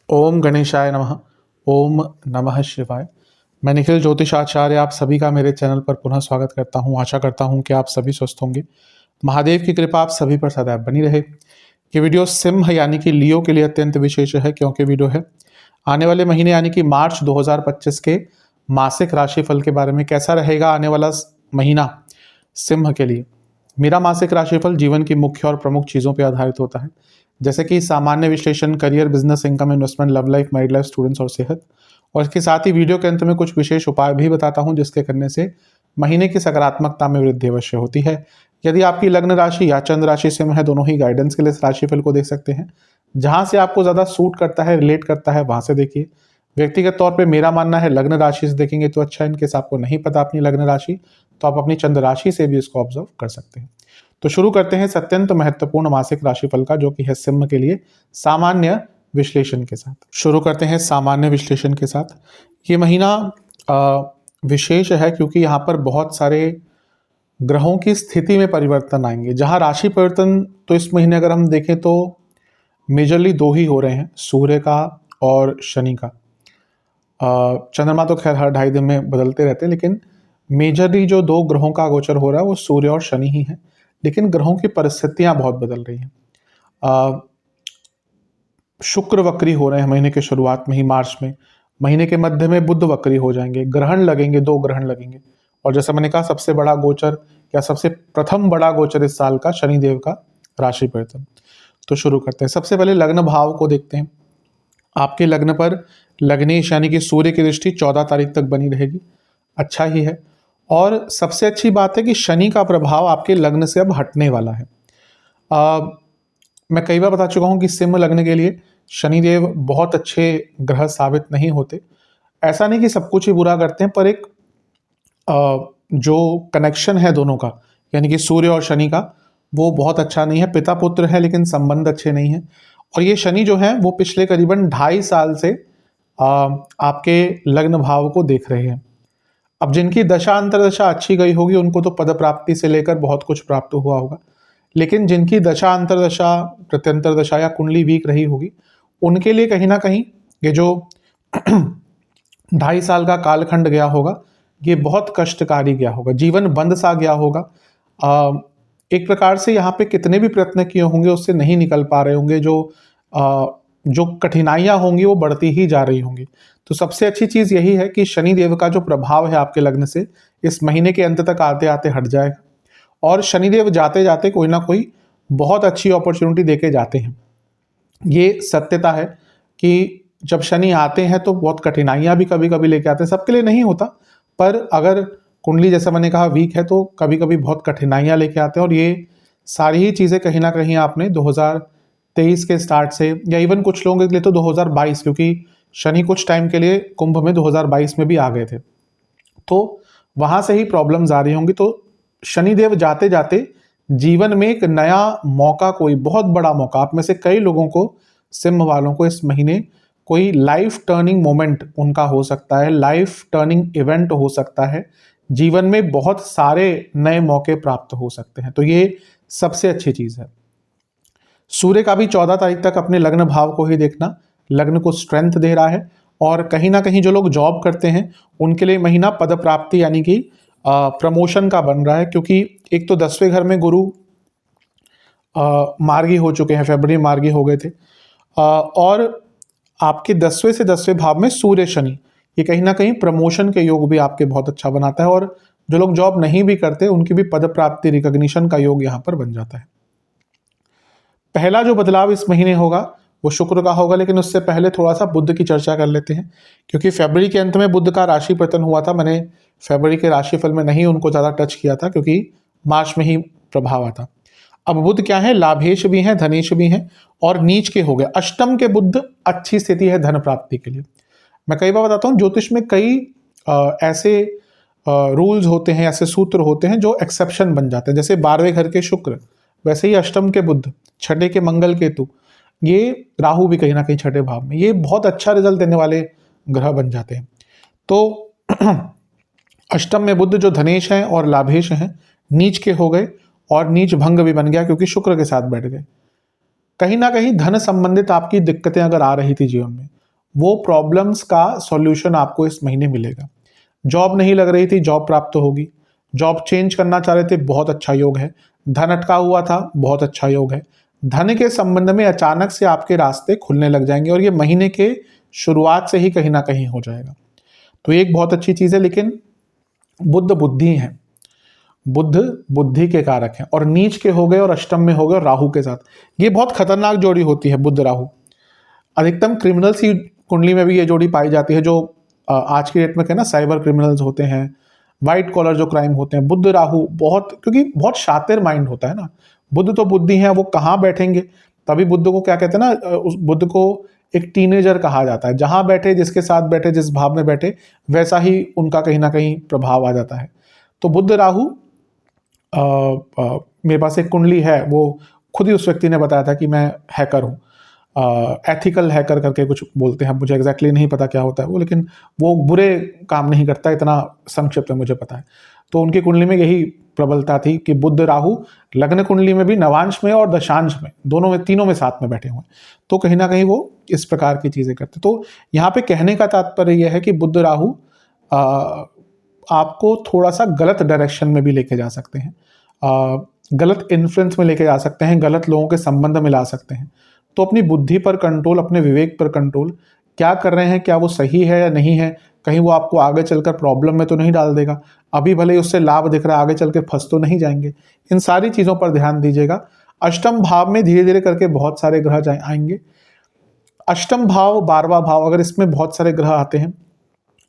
ओम गणेशाय नमः। ओम नमः शिवाय। मैं निखिल ज्योतिषाचार्य आप सभी का मेरे चैनल पर पुनः स्वागत करता हूं। आशा करता हूं कि आप सभी स्वस्थ होंगे। महादेव की कृपा आप सभी पर सदैव बनी रहे। ये वीडियो सिंह यानी कि लियो के लिए अत्यंत विशेष है, क्योंकि वीडियो है आने वाले महीने यानी कि मार्च 2025 के मासिक राशिफल के बारे में। कैसा रहेगा आने वाला महीना सिंह के लिए। मेरा मासिक राशिफल जीवन की मुख्य और प्रमुख चीज़ों पर आधारित होता है, जैसे कि सामान्य विश्लेषण, career, business, income, investment, love life, married life, students और सेहत। और इसके साथ ही वीडियो के अंत में कुछ विशेष उपाय भी बताता हूं, जिसके करने से महीने की सकारात्मकता में वृद्धि अवश्य होती है। यदि आपकी लग्न राशि या चंद्र राशि सिंह है, दोनों ही गाइडेंस के लिए इस राशिफल को देख सकते हैं। जहां से आपको ज्यादा सूट करता है, रिलेट करता है, वहां से देखिए। व्यक्तिगत तौर पे मेरा मानना है लग्न राशि से देखेंगे तो अच्छा है। इनकेस आपको नहीं पता अपनी लग्न राशि, तो आप अपनी चंद्र राशि से भी इसको ऑब्जर्व कर सकते हैं। तो शुरू करते हैं अत्यंत महत्वपूर्ण मासिक राशिफल का, जो कि है सिंह के लिए सामान्य विश्लेषण के साथ। शुरू करते हैं सामान्य विश्लेषण के साथ। ये महीना विशेष है क्योंकि यहाँ पर बहुत सारे ग्रहों की स्थिति में परिवर्तन आएंगे। जहाँ राशि परिवर्तन तो इस महीने अगर हम देखें तो मेजरली दो ही हो रहे हैं, सूर्य का और शनि का। चंद्रमा तो खैर हर 2.5 दिन में बदलते रहते हैं, लेकिन मेजरली जो दो ग्रहों का गोचर हो रहा है वो सूर्य और शनि ही है। लेकिन ग्रहों की परिस्थितियां बहुत बदल रही हैं। शुक्र वक्री हो रहे हैं महीने के शुरुआत में ही, मार्च में। महीने के मध्य में बुध वक्री हो जाएंगे। ग्रहण लगेंगे, 2 ग्रहण लगेंगे। और जैसा मैंने कहा, सबसे बड़ा गोचर या सबसे प्रथम बड़ा गोचर इस साल का शनिदेव का राशि परिवर्तन। तो शुरू करते हैं। सबसे पहले लग्न भाव को देखते हैं। आपके लग्न पर लग्नेश यानी कि सूर्य की दृष्टि 14 तारीख तक बनी रहेगी। अच्छा ही है। और सबसे अच्छी बात है कि शनि का प्रभाव आपके लग्न से अब हटने वाला है। मैं कई बार बता चुका हूं कि सिंह लग्न के लिए शनिदेव बहुत अच्छे ग्रह साबित नहीं होते। ऐसा नहीं कि सब कुछ ही बुरा करते हैं, पर एक जो कनेक्शन है दोनों का, यानी कि सूर्य और शनि का, वो बहुत अच्छा नहीं है। पिता पुत्र है लेकिन संबंध अच्छे नहीं है। और ये शनि जो है वो पिछले करीबन 2.5 साल से आपके लग्न भाव को देख रहे हैं। अब जिनकी दशा अंतरदशा अच्छी गई होगी उनको तो पद प्राप्ति से लेकर बहुत कुछ प्राप्त हुआ होगा, लेकिन जिनकी दशा अंतरदशा, प्रत्यंतर दशा या कुंडली वीक रही होगी, उनके लिए कहीं ना कहीं ये जो 2.5 साल का कालखंड गया होगा, ये बहुत कष्टकारी गया होगा। जीवन बंद सा गया होगा। एक प्रकार से यहाँ पे कितने भी प्रयत्न किए होंगे उससे नहीं निकल पा रहे होंगे। जो कठिनाइयां होंगी वो बढ़ती ही जा रही होंगी। तो सबसे अच्छी चीज यही है कि शनि देव का जो प्रभाव है आपके लग्न से इस महीने के अंत तक आते आते हट जाएगा। और शनिदेव जाते जाते कोई ना कोई बहुत अच्छी अपॉर्चुनिटी देके जाते हैं। ये सत्यता है कि जब शनि आते हैं तो बहुत कठिनाइयां भी कभी कभी लेके आते हैं। सबके लिए नहीं होता, पर अगर कुंडली जैसा मैंने कहा वीक है तो कभी कभी बहुत कठिनाइयां लेके आते हैं। और ये सारी ही चीजें कहीं ना कहीं आपने 2023 के स्टार्ट से, या इवन कुछ लोगों के लिए तो 2022, क्योंकि शनि कुछ टाइम के लिए कुंभ में 2022 में भी आ गए थे, तो वहां से ही प्रॉब्लम्स आ रही होंगी। तो शनिदेव जाते जाते जीवन में एक नया मौका, कोई बहुत बड़ा मौका, आप में से कई लोगों को, सिंह वालों को, इस महीने कोई लाइफ टर्निंग मोमेंट उनका हो सकता है, लाइफ टर्निंग इवेंट हो सकता है। जीवन में बहुत सारे नए मौके प्राप्त हो सकते हैं। तो ये सबसे अच्छी चीज है। सूर्य का भी 14 तारीख तक अपने लग्न भाव को ही देखना लग्न को स्ट्रेंथ दे रहा है। और कहीं ना कहीं जो लोग जॉब करते हैं उनके लिए महीना पद प्राप्ति यानी कि प्रमोशन का बन रहा है, क्योंकि एक तो 10वें घर में गुरु मार्गी हो चुके हैं, फरवरी मार्गी हो गए थे। और आपके 10वें से 10वें भाव में सूर्य शनि, ये कहीं ना कहीं प्रमोशन के योग भी आपके बहुत अच्छा बनाता है। और जो लोग जॉब नहीं भी करते उनकी भी पद प्राप्ति, रिकॉग्निशन का योग यहाँ पर बन जाता है। पहला जो बदलाव इस महीने होगा वो शुक्र का होगा, लेकिन उससे पहले थोड़ा सा बुध की चर्चा कर लेते हैं, क्योंकि फरवरी के अंत में बुध का राशि पतन हुआ था। मैंने फरवरी के राशिफल में नहीं उनको ज़्यादा टच किया था, क्योंकि मार्च में ही प्रभाव आता। अब बुध क्या है, लाभेश भी हैं, धनेश भी हैं, और नीच के हो गए। अष्टम के बुध अच्छी स्थिति है धन प्राप्ति के लिए। मैं कई बार बताता हूँ, ज्योतिष में कई ऐसे रूल्स होते हैं, ऐसे सूत्र होते हैं जो एक्सेप्शन बन जाते हैं। जैसे 12वें घर के शुक्र, वैसे ही अष्टम के बुध, छठे के मंगल केतु, ये राहु भी कहीं ना कहीं छठे भाव में, ये बहुत अच्छा रिजल्ट देने वाले ग्रह बन जाते हैं। तो अष्टम में बुध जो धनेश हैं और लाभेश हैं, नीच के हो गए, और नीच भंग भी बन गया क्योंकि शुक्र के साथ बैठ गए। कहीं ना कहीं धन संबंधित आपकी दिक्कतें अगर आ रही थी जीवन में, वो प्रॉब्लम्स का सॉल्यूशन आपको इस महीने मिलेगा। जॉब नहीं लग रही थी, जॉब प्राप्त होगी। जॉब चेंज करना चाह रहे थे, बहुत अच्छा योग है। धन अटका हुआ था, बहुत अच्छा योग है। धन के संबंध में अचानक से आपके रास्ते खुलने लग जाएंगे और ये महीने के शुरुआत से ही कहीं ना कहीं हो जाएगा। तो ये एक बहुत अच्छी चीज है। लेकिन बुध बुद्धि है, बुध बुद्धि के कारक हैं और नीच के हो गए और अष्टम में हो गए और राहु के साथ, ये बहुत खतरनाक जोड़ी होती है बुध राहु। अधिकतम क्रिमिनल्स की कुंडली में भी ये जोड़ी पाई जाती है, जो आज की डेट में कहना साइबर क्रिमिनल्स होते हैं, वाइट कॉलर जो क्राइम होते हैं। बुध राहु बहुत, क्योंकि बहुत शातिर माइंड होता है ना। बुध तो बुद्धि है, वो कहाँ बैठेंगे, तभी बुद्ध को क्या कहते हैं ना, उस बुद्ध को एक टीनेजर कहा जाता है। जहां बैठे, जिसके साथ बैठे, जिस भाव में बैठे, वैसा ही उनका कहीं ना कहीं प्रभाव आ जाता है। तो बुध राहु मेरे पास एक कुंडली है, वो खुद ही उस व्यक्ति ने बताया था कि मैं हैकर हूँ, एथिकल हैकर करके कुछ बोलते हैं, मुझे एग्जैक्टली नहीं पता क्या होता है वो, लेकिन वो बुरे काम नहीं करता, इतना संक्षिप्त में मुझे पता है। तो उनकी कुंडली में यही प्रबलता थी कि बुध राहु लग्न कुंडली में भी नवांश में और दशांश में, दोनों में, तीनों में साथ में बैठे हुए हैं। तो कहीं ना कहीं वो इस प्रकार की चीजें करते। तो यहाँ पे कहने का तात्पर्य यह है कि बुध राहु आपको थोड़ा सा गलत डायरेक्शन में भी लेके जा सकते हैं, गलत इन्फ्लुएंस में लेके जा सकते हैं, गलत लोगों के संबंध में ला सकते हैं। तो अपनी बुद्धि पर कंट्रोल, अपने विवेक पर कंट्रोल, क्या कर रहे हैं, क्या वो सही है या नहीं है, कहीं वो आपको आगे चलकर प्रॉब्लम में तो नहीं डाल देगा, अभी भले ही उससे लाभ दिख रहा है, आगे चल के फंस तो नहीं जाएंगे। इन सारी चीज़ों पर ध्यान दीजिएगा। अष्टम भाव में धीरे धीरे करके बहुत सारे ग्रह आएंगे। अष्टम भाव, 12वां भाव, अगर इसमें बहुत सारे ग्रह आते हैं,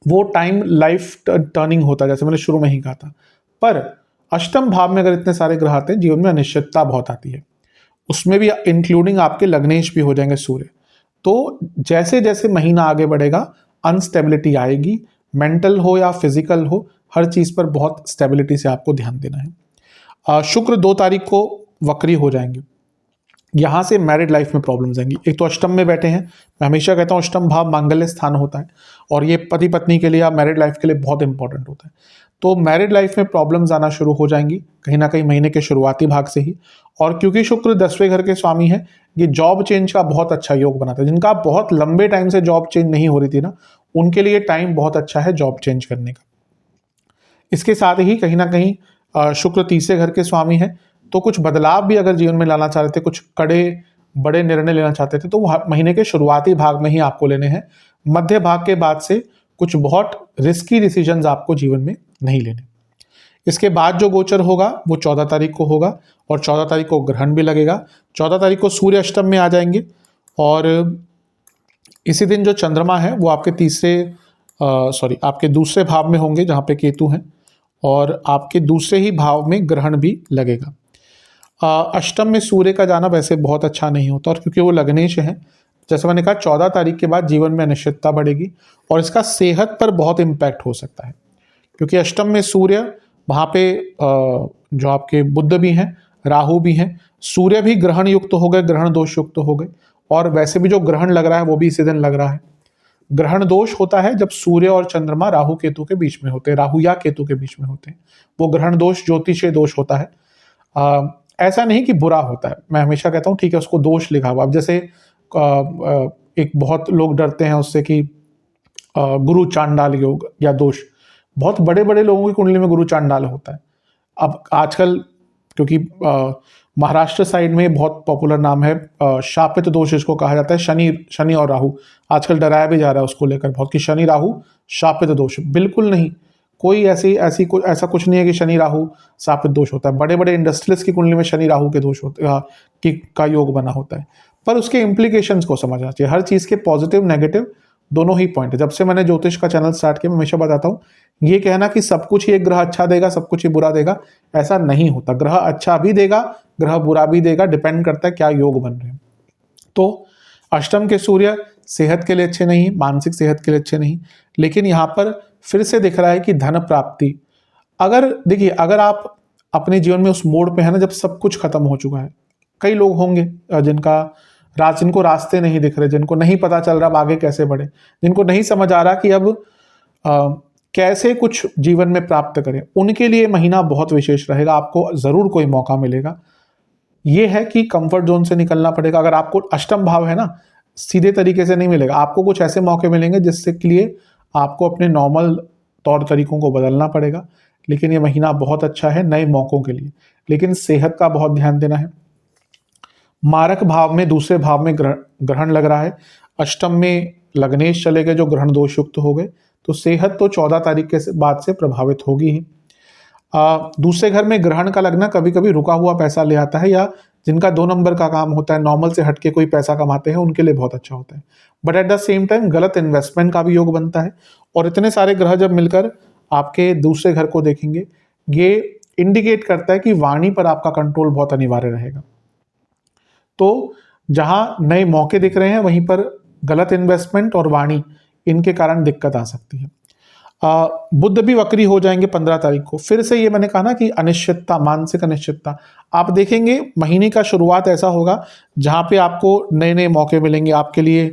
वो टाइम लाइफ टर्निंग होता है, जैसे मैंने शुरू में ही कहा था। पर अष्टम भाव में अगर इतने सारे ग्रह आते हैं, जीवन में अनिश्चितता बहुत आती है। उसमें भी इंक्लूडिंग आपके लग्नेश भी हो जाएंगे सूर्य। तो जैसे जैसे महीना आगे बढ़ेगा, अनस्टेबिलिटी आएगी, मेंटल हो या फिजिकल हो, हर चीज पर बहुत स्टेबिलिटी से आपको ध्यान देना है। शुक्र 2 तारीख को वक्री हो जाएंगे। यहां से मैरिड लाइफ में प्रॉब्लम्स आएंगी। एक तो अष्टम में बैठे हैं, मैं हमेशा कहता हूं अष्टम भाव मांगल्य स्थान होता है और ये पति पत्नी के लिए या मैरिड लाइफ के लिए बहुत इंपॉर्टेंट होता है। तो मैरिड लाइफ में प्रॉब्लम्स आना शुरू हो जाएंगी कहीं ना कहीं महीने के शुरुआती भाग से ही। और क्योंकि शुक्र 10वें घर के स्वामी है, ये जॉब चेंज का बहुत अच्छा योग बनाता है। जिनका बहुत लंबे टाइम से जॉब चेंज नहीं हो रही थी ना, उनके लिए टाइम बहुत अच्छा है जॉब चेंज करने का। इसके साथ ही कहीं ना कहीं शुक्र 30वें घर के स्वामी है, तो कुछ बदलाव भी अगर जीवन में लाना चाह रहे थे, कुछ कड़े बड़े निर्णय लेना चाहते थे, तो वो महीने के शुरुआती भाग में ही आपको लेने हैं। मध्य भाग के बाद से कुछ बहुत रिस्की डिसीजंस आपको जीवन में नहीं लेने। इसके बाद जो गोचर होगा वो 14 तारीख को होगा और 14 तारीख को ग्रहण भी लगेगा। 14 तारीख को सूर्य अष्टम में आ जाएंगे और इसी दिन जो चंद्रमा है वो आपके दूसरे भाव में होंगे जहाँ पे केतु हैं, और आपके दूसरे ही भाव में ग्रहण भी लगेगा। अष्टम में सूर्य का जाना वैसे बहुत अच्छा नहीं होता, और क्योंकि वो लग्नेश है, जैसे मैंने कहा 14 तारीख के बाद जीवन में अनिश्चितता बढ़ेगी और इसका सेहत पर बहुत इम्पैक्ट हो सकता है। क्योंकि अष्टम में सूर्य, वहाँ पे जो आपके बुध भी हैं, राहु भी हैं, सूर्य भी ग्रहण युक्त हो गए, ग्रहण दोष युक्त हो गए। और वैसे भी जो ग्रहण लग रहा है वो भी इसी दिन लग रहा है। ग्रहण दोष होता है जब सूर्य और चंद्रमा राहु केतु के बीच में होते हैं, राहु या केतु के बीच में होते हैं, वो ग्रहण दोष ज्योतिषीय दोष होता है। ऐसा नहीं कि बुरा होता है, मैं हमेशा कहता हूँ ठीक है, उसको दोष लिखा हुआ। अब जैसे एक बहुत लोग डरते हैं उससे कि गुरु चांडाल योग या दोष, बहुत बड़े बड़े लोगों की कुंडली में गुरु चांडाल होता है। अब आजकल क्योंकि महाराष्ट्र साइड में बहुत पॉपुलर नाम है, शापित दोष इसको कहा जाता है। शनि और राहु आजकल डराया भी जा रहा है उसको लेकर बहुत कि शनि राहु शापित दोष। बिल्कुल नहीं, कोई ऐसा कुछ नहीं है कि शनि राहु शापित दोष होता है। बड़े बड़े इंडस्ट्रियलिस्ट की कुंडली में शनि राहु के दोष होते का योग बना होता है, पर उसके इम्प्लीकेशंस को समझना चाहिए। हर चीज़ के पॉजिटिव नेगेटिव दोनों ही पॉइंट है। जब से मैंने ज्योतिष का चैनल स्टार्ट किया, मैं हमेशा बताता हूँ, ये कहना कि सब कुछ ही एक ग्रह अच्छा देगा, सब कुछ ही बुरा देगा, ऐसा नहीं होता। ग्रह अच्छा भी देगा, ग्रह बुरा भी देगा, डिपेंड करता है क्या योग बन रहे हैं। तो अष्टम के सूर्य सेहत के लिए अच्छे नहीं, मानसिक सेहत के लिए अच्छे नहीं। लेकिन यहाँ पर फिर से दिख रहा है कि धन प्राप्ति, अगर आप अपने जीवन में उस मोड पे है ना जब सब कुछ खत्म हो चुका है, कई लोग होंगे जिनको रास्ते नहीं दिख रहे, जिनको नहीं पता चल रहा अब आगे कैसे बढ़े, जिनको नहीं समझ आ रहा कि अब कैसे कुछ जीवन में प्राप्त करें, उनके लिए महीना बहुत विशेष रहेगा। आपको जरूर कोई मौका मिलेगा। ये है कि कंफर्ट जोन से निकलना पड़ेगा। अगर आपको अष्टम भाव है ना, सीधे तरीके से नहीं मिलेगा, आपको कुछ ऐसे मौके मिलेंगे जिससे के लिए आपको अपने नॉर्मल तौर तरीकों को बदलना पड़ेगा। लेकिन ये महीना बहुत अच्छा है नए मौकों के लिए, लेकिन सेहत का बहुत ध्यान देना है। मारक भाव में, दूसरे भाव में ग्रहण लग रहा है, अष्टम में लग्नेश चले गए जो ग्रहण दोष युक्त हो गए, तो सेहत तो 14 तारीख के बाद से प्रभावित होगी ही। दूसरे घर में ग्रहण का लगना कभी कभी रुका हुआ पैसा ले आता है, या जिनका 2 नंबर का काम होता है, नॉर्मल से हटके कोई पैसा कमाते हैं, उनके लिए बहुत अच्छा होता है। But at the same time गलत इन्वेस्टमेंट का भी योग बनता है। और इतने सारे ग्रह जब मिलकर आपके दूसरे घर को देखेंगे, ये इंडिकेट करता है कि वाणी पर आपका कंट्रोल बहुत अनिवार्य रहेगा। तो जहां नए मौके दिख रहे हैं, वहीं पर गलत इन्वेस्टमेंट और वाणी, इनके कारण दिक्कत आ सकती है। बुध भी वक्री हो जाएंगे 15 तारीख को। फिर से ये मैंने कहा ना कि अनिश्चितता, मानसिक अनिश्चितता, आप देखेंगे महीने का शुरुआत ऐसा होगा जहां पे आपको नए नए मौके मिलेंगे आपके लिए,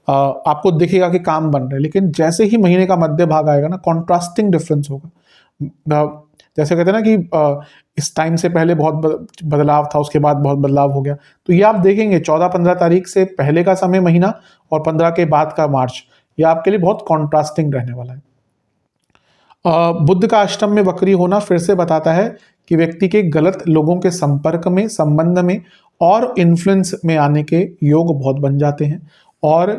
आपको दिखेगा कि काम बन रहे हैं। लेकिन जैसे ही महीने का मध्य भाग आएगा ना, कॉन्ट्रास्टिंग डिफरेंस होगा। जैसे कहते हैं ना कि इस टाइम से पहले बहुत बदलाव था, उसके बाद बहुत बदलाव हो गया। तो ये आप देखेंगे 14-15 तारीख से पहले का समय महीना और 15 के बाद का मार्च, ये आपके लिए बहुत कॉन्ट्रास्टिंग रहने वाला है। बुध का अष्टम में वक्री होना फिर से बताता है कि व्यक्ति के गलत लोगों के संपर्क में, संबंध में और इन्फ्लुएंस में आने के योग बहुत बन जाते हैं, और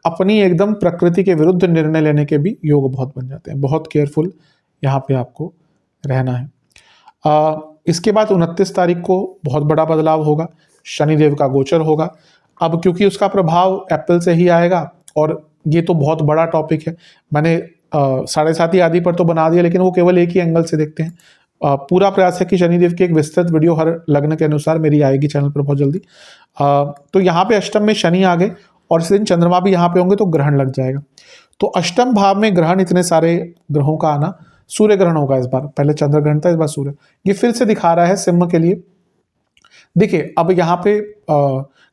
अपनी एकदम प्रकृति के विरुद्ध निर्णय लेने के भी योग बहुत बन जाते हैं। बहुत केयरफुल यहाँ पे आपको रहना है। इसके बाद 29 तारीख को बहुत बड़ा बदलाव होगा, शनिदेव का गोचर होगा। अब क्योंकि उसका प्रभाव अप्रैल से ही आएगा, और ये तो बहुत बड़ा टॉपिक है, मैंने 7:30 आदि पर तो बना दिया, लेकिन वो केवल एक ही एंगल से देखते हैं। पूरा प्रयास है कि शनिदेव की एक विस्तृत वीडियो हर लग्न के अनुसार मेरी आएगी चैनल पर बहुत जल्दी। तो यहाँ पे अष्टम में शनि आ गए, और इस दिन चंद्रमा भी यहाँ पे होंगे, तो ग्रहण लग जाएगा। तो अष्टम भाव में ग्रहण, इतने सारे ग्रहों का आना, सूर्य ग्रहण होगा इस बार, पहले चंद्र ग्रहण था, इस बार सूर्य। ये फिर से दिखा रहा है सिंह के लिए। देखिए अब यहाँ पे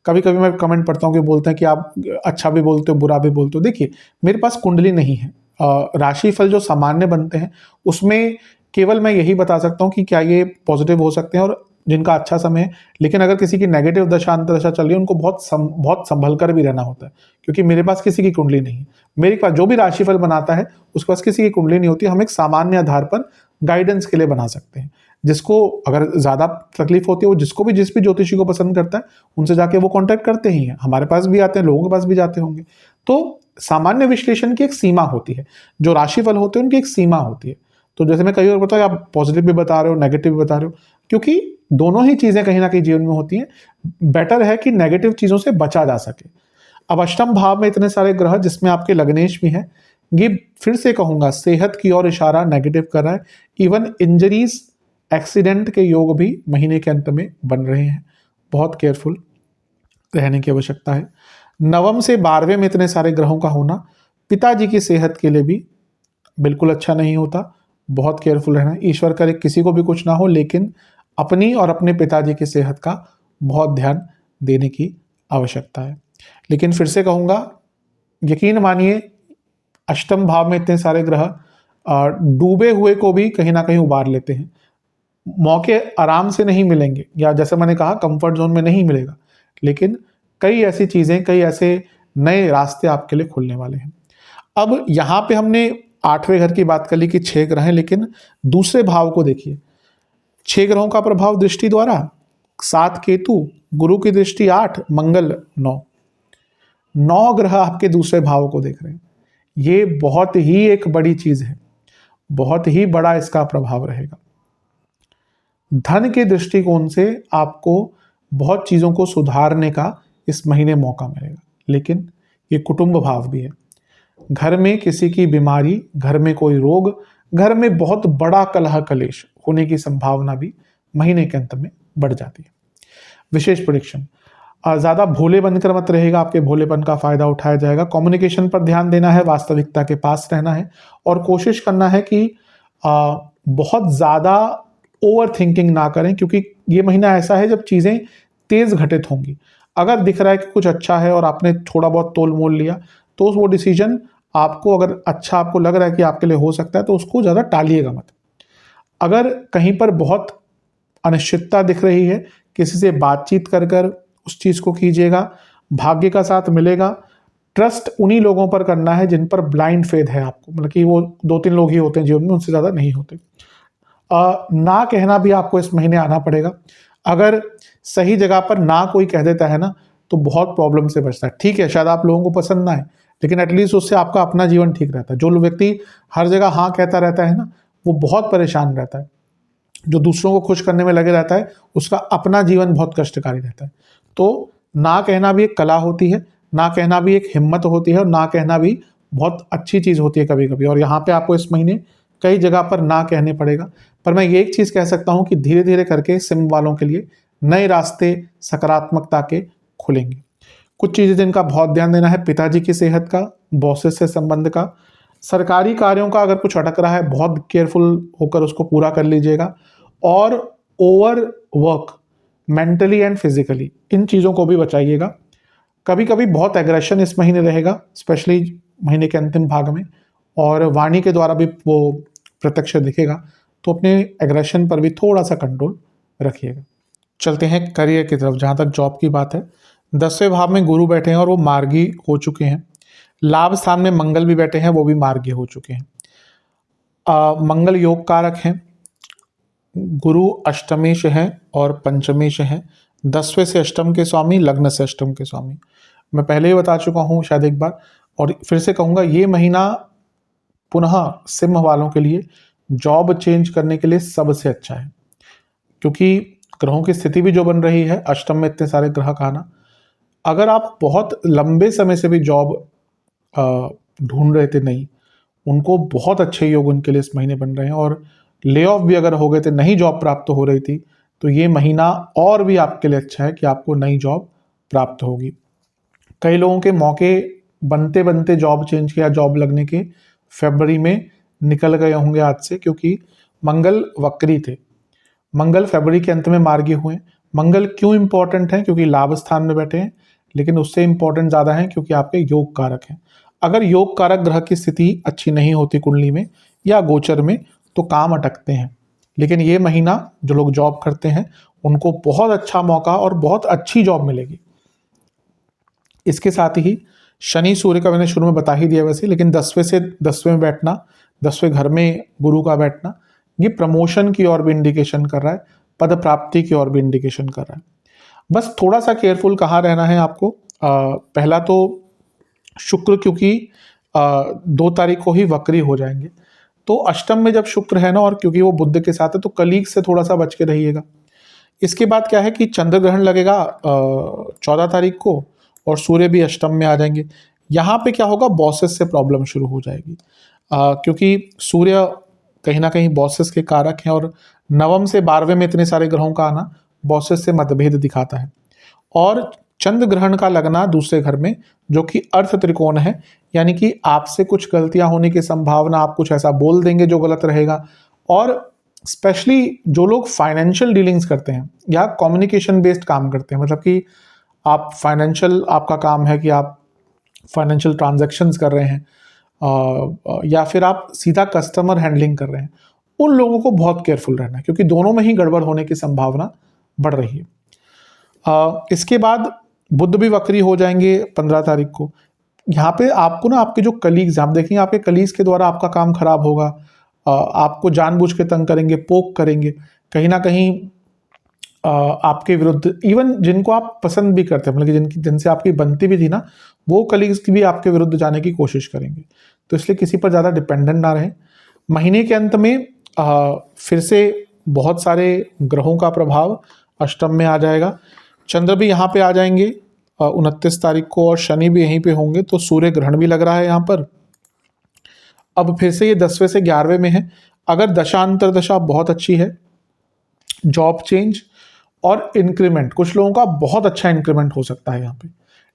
कभी कभी मैं कमेंट पढ़ता हूँ कि बोलते हैं कि आप अच्छा भी बोलते हो बुरा भी बोलते हो। देखिए मेरे पास कुंडली नहीं है, राशिफल जो सामान्य बनते हैं उसमें केवल मैं यही बता सकता हूँ कि क्या ये पॉजिटिव हो सकते हैं और जिनका अच्छा समय है। लेकिन अगर किसी की नेगेटिव दशा अंतदशा चल रही है, उनको बहुत संभल कर भी रहना होता है, क्योंकि मेरे पास किसी की कुंडली नहीं है। मेरे पास जो भी राशिफल बनाता है उसके पास किसी की कुंडली नहीं होती। हम एक सामान्य आधार पर गाइडेंस के लिए बना सकते हैं। जिसको अगर ज़्यादा तकलीफ होती है, वो जिसको भी जिस भी ज्योतिषी को पसंद करता है उनसे जाके वो कांटेक्ट करते ही हैं। हमारे पास भी आते हैं, लोगों के पास भी जाते होंगे। तो सामान्य विश्लेषण की एक सीमा होती है, जो राशिफल होते हैं उनकी एक सीमा होती है। तो जैसे मैं कई बार बताया, आप पॉजिटिव भी बता रहे हो, नेगेटिव भी बता रहे हो, क्योंकि दोनों ही चीजें कहीं ना कहीं जीवन में होती हैं। बेटर है कि नेगेटिव चीजों से बचा जा सके। अब अष्टम भाव में इतने सारे ग्रह जिसमें आपके लग्नेश भी हैं, ये फिर से कहूंगा सेहत की ओर इशारा नेगेटिव कर रहा है। इवन इंजरीज, एक्सीडेंट के योग भी महीने के अंत में बन रहे हैं। बहुत केयरफुल रहने की आवश्यकता है। नवम से 12वें में इतने सारे ग्रहों का होना पिताजी की सेहत के लिए भी बिल्कुल अच्छा नहीं होता। बहुत केयरफुल रहना है। ईश्वर करे किसी को भी कुछ ना हो, लेकिन अपनी और अपने पिताजी की सेहत का बहुत ध्यान देने की आवश्यकता है। लेकिन फिर से कहूँगा, यकीन मानिए अष्टम भाव में इतने सारे ग्रह डूबे हुए को भी कहीं ना कहीं उबार लेते हैं। मौके आराम से नहीं मिलेंगे, या जैसे मैंने कहा कंफर्ट जोन में नहीं मिलेगा, लेकिन कई ऐसी चीज़ें, कई ऐसे नए रास्ते आपके लिए खुलने वाले हैं। अब यहाँ पे हमने 8वें घर की बात कर ली कि 6 ग्रह हैं, लेकिन दूसरे भाव को देखिए। 6 ग्रहों का प्रभाव दृष्टि द्वारा, 7 केतु, गुरु की दृष्टि 8, मंगल 9 ग्रह आपके दूसरे भाव को देख रहे हैं। ये बहुत ही एक बड़ी चीज है, बहुत ही बड़ा इसका प्रभाव रहेगा। धन के दृष्टिकोण से आपको बहुत चीजों को सुधारने का इस महीने मौका मिलेगा। लेकिन ये कुटुंब भाव भी है। घर में किसी की बीमारी, घर में कोई रोग, घर में बहुत बड़ा कलह कलेश होने की संभावना भी महीने के अंत में बढ़ जाती है। विशेष प्रेडिक्शन, ज़्यादा भोले बनकर मत रहेगा, आपके भोलेपन का फायदा उठाया जाएगा। कम्युनिकेशन पर ध्यान देना है, वास्तविकता के पास रहना है, और कोशिश करना है कि बहुत ज़्यादा ओवर थिंकिंग ना करें, क्योंकि ये महीना ऐसा है जब चीज़ें तेज घटित होंगी। अगर दिख रहा है कि कुछ अच्छा है और आपने थोड़ा बहुत तोल मोल लिया, तो वो डिसीजन आपको, अगर अच्छा आपको लग रहा है कि आपके लिए हो सकता है, तो उसको ज़्यादा टालिएगा मत। अगर कहीं पर बहुत अनिश्चितता दिख रही है किसी से बातचीत कर कर उस चीज़ को कीजिएगा, भाग्य का साथ मिलेगा। ट्रस्ट उन्हीं लोगों पर करना है जिन पर ब्लाइंड फेथ है आपको, मतलब कि वो 2-3 लोग ही होते हैं जीवन में, उनसे ज़्यादा नहीं होते। ना कहना भी आपको इस महीने आना पड़ेगा। अगर सही जगह पर ना कोई कह देता है ना, तो बहुत प्रॉब्लम से बचता है। ठीक है, शायद आप लोगों को पसंद ना आए, लेकिन एटलीस्ट उससे आपका अपना जीवन ठीक रहता है। जो व्यक्ति हर जगह हाँ कहता रहता है ना, वो बहुत परेशान रहता है। जो दूसरों को खुश करने में लगे रहता है, उसका अपना जीवन बहुत कष्टकारी रहता है। तो ना कहना भी एक कला होती है, ना कहना भी एक हिम्मत होती है, और ना कहना भी बहुत अच्छी चीज़ होती है कभी-कभी। और यहाँ पे आपको इस महीने कई जगह पर ना कहने पड़ेगा। पर मैं ये एक चीज़ कह सकता हूँ कि धीरे-धीरे करके सिम वालों के लिए नए रास्ते सकारात्मकता के खुलेंगे। कुछ चीज़ें जिनका बहुत ध्यान देना है, पिताजी की सेहत का, बॉसेस से संबंध का, सरकारी कार्यों का अगर कुछ अटक रहा है, बहुत केयरफुल होकर उसको पूरा कर लीजिएगा। और over work mentally and physically, इन चीज़ों को भी बचाइएगा। कभी-कभी बहुत एग्रेशन इस महीने रहेगा, स्पेशली महीने के अंतिम भाग में, और वाणी के द्वारा भी वो प्रत्यक्ष दिखेगा, तो अपने एग्रेशन पर भी थोड़ा-सा कंट्रोल रखिएगा। चलते हैं करियर की तरफ, जहाँ तक जॉब की बात है। 10वें भाव में गुरु बैठे हैं और वो मार्गी हो चुके हैं। लाभ स्थान में मंगल भी बैठे हैं, वो भी मार्गी हो चुके हैं। मंगल योग कारक हैं, गुरु अष्टमेश है और पंचमेश है। 10वें से अष्टम के स्वामी, लग्न से अष्टम के स्वामी। मैं पहले ही बता चुका हूँ शायद एक बार, और फिर से कहूँगा, ये महीना पुनः सिंह वालों के लिए जॉब चेंज करने के लिए सबसे अच्छा है, क्योंकि ग्रहों की स्थिति भी जो बन रही है, अष्टम में इतने सारे ग्रह का आना। अगर आप बहुत लंबे समय से भी जॉब ढूंढ रहे थे, नहीं, उनको बहुत अच्छे योग उनके लिए इस महीने बन रहे हैं। और ले ऑफ भी अगर हो गए थे, नई जॉब प्राप्त हो रही थी, तो ये महीना और भी आपके लिए अच्छा है कि आपको नई जॉब प्राप्त होगी। कई लोगों के मौके बनते बनते जॉब चेंज किया, जॉब लगने के फरवरी में निकल गए होंगे हाथ से, क्योंकि मंगल वक्री थे। मंगल फरवरी के अंत में मार्गी हुए। मंगल क्यों इंपॉर्टेंट है? क्योंकि लाभ स्थान में बैठे हैं, लेकिन उससे इंपॉर्टेंट ज़्यादा है क्योंकि आपके योग कारक हैं। अगर योग कारक ग्रह की स्थिति अच्छी नहीं होती कुंडली में या गोचर में, तो काम अटकते हैं। लेकिन ये महीना जो लोग जॉब करते हैं, उनको बहुत अच्छा मौका और बहुत अच्छी जॉब मिलेगी। इसके साथ ही शनि सूर्य का मैंने शुरू में बता ही दिया वैसे, लेकिन 10वें से 10वें में बैठना, 10वें घर में गुरु का बैठना, ये प्रमोशन की ओर भी इंडिकेशन कर रहा है, पद प्राप्ति की ओर भी इंडिकेशन कर रहा है। बस थोड़ा सा केयरफुल कहाँ रहना है आपको। पहला तो शुक्र, क्योंकि 2 तारीख को ही वक्री हो जाएंगे, तो अष्टम में जब शुक्र है ना, और क्योंकि वो बुध के साथ है, तो कलीग से थोड़ा सा बच के रहिएगा। इसके बाद क्या है कि चंद्र ग्रहण लगेगा 14 तारीख को, और सूर्य भी अष्टम में आ जाएंगे। यहाँ पे क्या होगा, बॉसेस से प्रॉब्लम शुरू हो जाएगी, क्योंकि सूर्य कहीं ना कहीं बॉसेस के कारक हैं, और नवम से 12वें में इतने सारे ग्रहों का आना बॉसेस से मतभेद दिखाता है। और चंद्र ग्रहण का लगना दूसरे घर में, जो कि अर्थ त्रिकोण है, यानी कि आपसे कुछ गलतियां होने की संभावना, आप कुछ ऐसा बोल देंगे जो गलत रहेगा। और स्पेशली जो लोग फाइनेंशियल डीलिंग्स करते हैं या कम्युनिकेशन बेस्ड काम करते हैं, मतलब कि आप फाइनेंशियल, आपका काम है कि आप फाइनेंशियल ट्रांजैक्शंस कर रहे हैं, या फिर आप सीधा कस्टमर हैंडलिंग कर रहे हैं, उन लोगों को बहुत केयरफुल रहना है, क्योंकि दोनों में ही गड़बड़ होने की संभावना बढ़ रही है। इसके बाद बुध भी वक्री हो जाएंगे 15 तारीख को। यहाँ पे आपको ना, आपके जो कलीग्स, आप देखेंगे आपके कलीग्स के द्वारा आपका काम खराब होगा, आपको जानबूझ के तंग करेंगे, पोक करेंगे, कहीं ना कहीं आपके विरुद्ध, इवन जिनको आप पसंद भी करते हैं, मतलब कि जिनसे आपकी बनती भी थी ना, वो कलीग्स की भी आपके विरुद्ध जाने की कोशिश करेंगे। तो इसलिए किसी पर ज़्यादा डिपेंडेंट ना रहें। महीने के अंत में फिर से बहुत सारे ग्रहों का प्रभाव अष्टम में आ जाएगा। चंद्र भी यहाँ पे आ जाएंगे 29 तारीख को, और शनि भी यहीं पे होंगे, तो सूर्य ग्रहण भी लग रहा है यहाँ पर। अब फिर से ये 10वें से 11वें में है। अगर दशा अंतरदशा बहुत अच्छी है, जॉब चेंज और इंक्रीमेंट, कुछ लोगों का बहुत अच्छा इंक्रीमेंट हो सकता है यहाँ पे।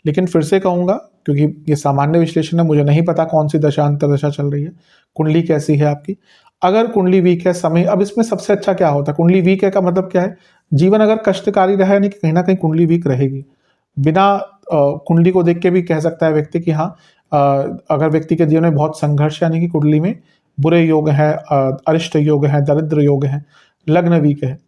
लेकिन फिर से कहूँगा, क्योंकि ये सामान्य विश्लेषण है, मुझे नहीं पता कौन सी दशा अंतरदशा चल रही है, कुंडली कैसी है आपकी। अगर कुंडली वीक है, समय, अब इसमें सबसे अच्छा क्या होता है, कुंडली वीक है का मतलब क्या है, जीवन अगर कष्टकारी रहा है, यानी कि कहीं ना कहीं कुंडली वीक रहेगी। बिना कुंडली को देख के भी कह सकता है व्यक्ति कि हाँ, अगर व्यक्ति के जीवन में बहुत संघर्ष, यानी कि कुंडली में बुरे योग हैं, अरिष्ट योग हैं, दरिद्र योग हैं, लग्न वीक है,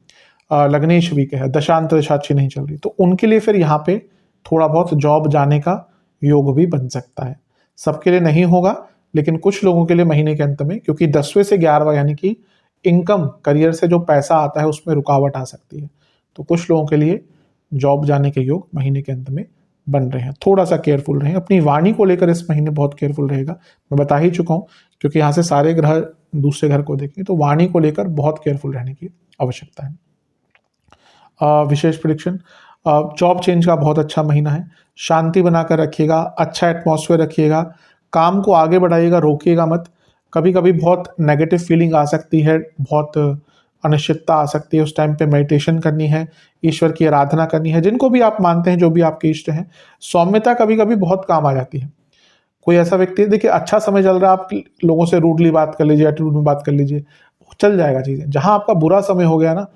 लग्नेश वीक है, दशांत दशा अच्छी नहीं चल रही, तो उनके लिए फिर यहाँ पे थोड़ा बहुत जॉब जाने का योग भी बन सकता है। सबके लिए नहीं होगा, लेकिन कुछ लोगों के लिए महीने के अंत में, क्योंकि 10वें से 11वां यानी कि इनकम, करियर से जो पैसा आता है उसमें रुकावट आ सकती है, तो कुछ लोगों के लिए जॉब जाने के योग महीने के अंत में बन रहे हैं। थोड़ा सा केयरफुल रहें, अपनी वाणी को लेकर इस महीने बहुत केयरफुल रहेगा। मैं बता ही चुका हूँ, क्योंकि यहाँ से सारे ग्रह दूसरे घर को देखें, तो वाणी को लेकर बहुत केयरफुल रहने की आवश्यकता है। विशेष प्रेडिक्शन, जॉब चेंज का बहुत अच्छा महीना है। शांति बनाकर रखिएगा, अच्छा एटमॉस्फेयर रखिएगा, काम को आगे बढ़ाइएगा, रोकिएगा मत। कभी कभी बहुत नेगेटिव फीलिंग आ सकती है, बहुत अनिश्चितता आ सकती है, उस टाइम पे मेडिटेशन करनी है, ईश्वर की आराधना करनी है, जिनको भी आप मानते हैं, जो भी आपके इष्ट हैं। सौम्यता कभी कभी बहुत काम आ जाती है। कोई ऐसा व्यक्ति है, देखिए अच्छा समय चल रहा है, आप लोगों से रूडली बात कर लीजिए, एटीट्यूड में बात कर लीजिए, चल जाएगा चीज़ें। जहाँ आपका बुरा समय हो गया ना,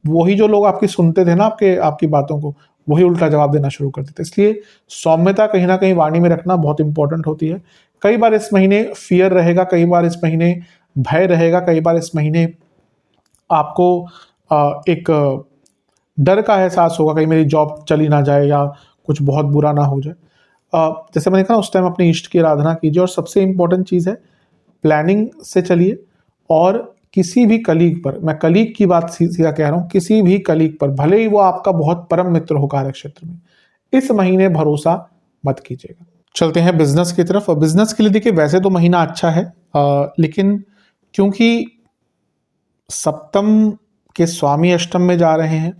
वही जो लोग आपकी सुनते थे ना, आपकी बातों को, वही उल्टा जवाब देना शुरू कर देते। इसलिए सौम्यता कहीं ना कहीं वाणी में रखना बहुत इंपॉर्टेंट होती है। कई बार इस महीने फियर रहेगा, कई बार इस महीने भय रहेगा, कई बार इस महीने आपको एक डर का एहसास होगा, कहीं मेरी जॉब चली ना जाए या कुछ बहुत बुरा ना हो जाए। जैसे मैंने कहा, उस टाइम अपने इष्ट की आराधना कीजिए, और सबसे इंपॉर्टेंट चीज़ है प्लानिंग से चलिए। और किसी भी कलीग पर, मैं कलीग की बात सीधा कह रहा हूँ, किसी भी कलीग पर, भले ही वो आपका बहुत परम मित्र हो कार्य क्षेत्र में, इस महीने भरोसा मत कीजिएगा। चलते हैं बिजनेस की तरफ। और बिजनेस के लिए देखिए, वैसे तो महीना अच्छा है, लेकिन क्योंकि सप्तम के स्वामी अष्टम में जा रहे हैं,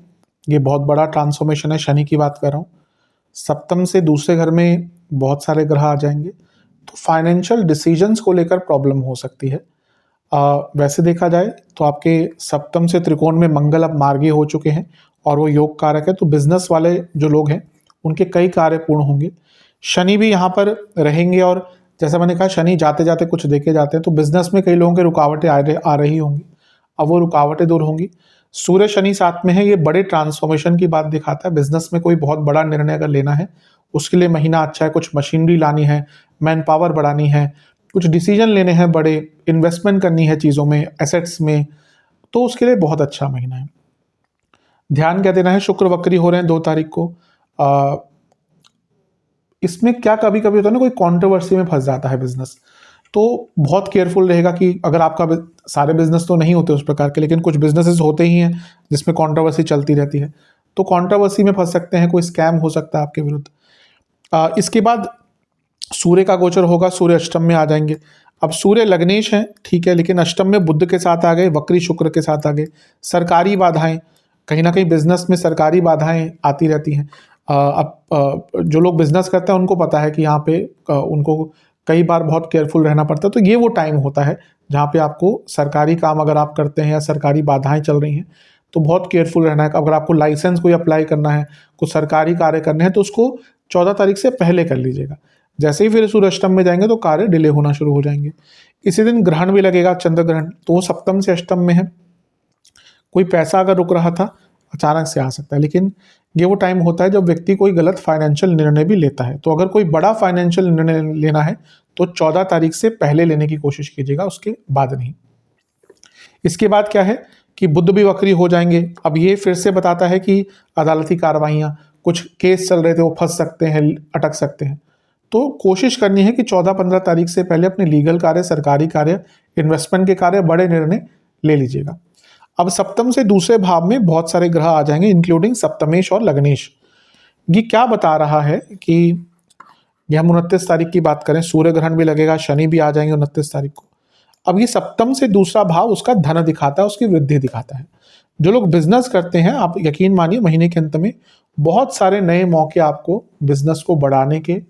ये बहुत बड़ा ट्रांसफॉर्मेशन है। शनि की बात कर रहा हूँ, सप्तम से दूसरे घर में बहुत सारे ग्रह आ जाएंगे, तो फाइनेंशियल डिसीजंस को लेकर प्रॉब्लम हो सकती है। वैसे देखा जाए तो आपके सप्तम से त्रिकोण में मंगल अब मार्गी हो चुके हैं, और वो योग कारक है, तो बिजनेस वाले जो लोग हैं उनके कई कार्य पूर्ण होंगे। शनि भी यहाँ पर रहेंगे, और जैसा मैंने कहा, शनि जाते जाते कुछ देके जाते हैं, तो बिजनेस में कई लोगों की रुकावटें आ रही होंगी। अब वो रुकावटें दूर होंगी। सूर्य शनि साथ में है, ये बड़े ट्रांसफॉर्मेशन की बात दिखाता है। बिजनेस में कोई बहुत बड़ा निर्णय अगर लेना है, उसके लिए महीना अच्छा है। कुछ मशीनरी लानी है, मैन पावर बढ़ानी है, कुछ डिसीजन लेने हैं, बड़े इन्वेस्टमेंट करनी है चीज़ों में, एसेट्स में, तो उसके लिए बहुत अच्छा महीना है। ध्यान क्या देना है, शुक्र वक्री हो रहे हैं 2 तारीख को। इसमें क्या कभी कभी होता है ना, कोई कंट्रोवर्सी में फंस जाता है बिजनेस, तो बहुत केयरफुल रहेगा कि अगर आपका सारे बिजनेस तो नहीं होते उस प्रकार के, लेकिन कुछ बिजनेसेस होते ही हैं जिसमें कंट्रोवर्सी चलती रहती है, तो कंट्रोवर्सी में फंस सकते हैं, कोई स्कैम हो सकता है आपके विरुद्ध। इसके बाद सूर्य का गोचर होगा, सूर्य अष्टम में आ जाएंगे। अब सूर्य लग्नेश हैं, ठीक है, लेकिन अष्टम में बुध के साथ आ गए, वक्री शुक्र के साथ आ गए। सरकारी बाधाएं, कहीं ना कहीं बिजनेस में सरकारी बाधाएं आती रहती हैं। अब जो लोग बिजनेस करते हैं उनको पता है कि यहाँ पे उनको कई बार बहुत केयरफुल रहना पड़ता है, तो ये वो टाइम होता है जहाँ पे आपको सरकारी काम अगर आप करते हैं या सरकारी बाधाएं चल रही हैं, तो बहुत केयरफुल रहना है। अगर आपको लाइसेंस कोई अप्लाई करना है, कुछ सरकारी कार्य करने हैं, तो उसको 14 तारीख से पहले कर लीजिएगा। जैसे ही फिर सूर्य अष्टम में जाएंगे तो कार्य डिले होना शुरू हो जाएंगे। इसी दिन ग्रहण भी लगेगा, चंद्र ग्रहण, तो वो सप्तम से अष्टम में है। कोई पैसा अगर रुक रहा था, अचानक से आ सकता है, लेकिन ये वो टाइम होता है जब व्यक्ति कोई गलत फाइनेंशियल निर्णय भी लेता है। तो अगर कोई बड़ा फाइनेंशियल निर्णय लेना है तो 14 तारीख से पहले लेने की कोशिश कीजिएगा, उसके बाद नहीं। इसके बाद क्या है कि बुध भी वक्री हो जाएंगे। अब ये फिर से बताता है कि अदालती कार्रवाइयाँ, कुछ केस चल रहे थे वो फंस सकते हैं, अटक सकते हैं, तो कोशिश करनी है कि 14-15 तारीख से पहले अपने लीगल कार्य, सरकारी कार्य, इन्वेस्टमेंट के कार्य, बड़े निर्णय ले लीजिएगा। अब सप्तम से दूसरे भाव में बहुत सारे ग्रह आ जाएंगे, इंक्लूडिंग सप्तमेश और लग्नेश। ये क्या बता रहा है कि ये हम 29 तारीख की बात करें, सूर्य ग्रहण भी लगेगा, शनि भी आ जाएंगे 29 तारीख को। अब ये सप्तम से दूसरा भाव उसका धन दिखाता है, उसकी वृद्धि दिखाता है। जो लोग बिजनेस करते हैं, आप यकीन मानिए महीने के अंत में बहुत सारे नए मौके आपको बिजनेस को बढ़ाने के,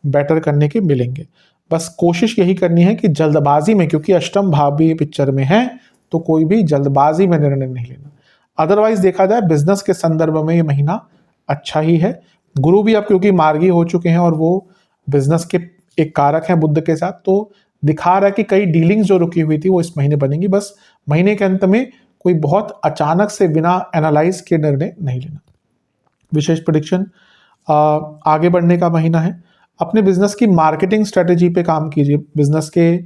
बेटर करने के मिलेंगे। बस कोशिश यही करनी है कि जल्दबाजी में, क्योंकि अष्टम भाव भी पिक्चर में है, तो कोई भी जल्दबाजी में निर्णय नहीं लेना। अदरवाइज देखा जाए बिजनेस के संदर्भ में ये महीना अच्छा ही है। गुरु भी अब क्योंकि मार्गी हो चुके हैं और वो बिजनेस के एक कारक हैं बुध के साथ, तो दिखा रहा है कि कई डीलिंग्स जो रुकी हुई थी वो इस महीने बनेंगी। बस महीने के अंत में कोई बहुत अचानक से बिना एनालाइज के निर्णय नहीं लेना। विशेष प्रेडिक्शन, आगे बढ़ने का महीना है। अपने बिजनेस की मार्केटिंग स्ट्रेटेजी पे काम कीजिए। बिजनेस के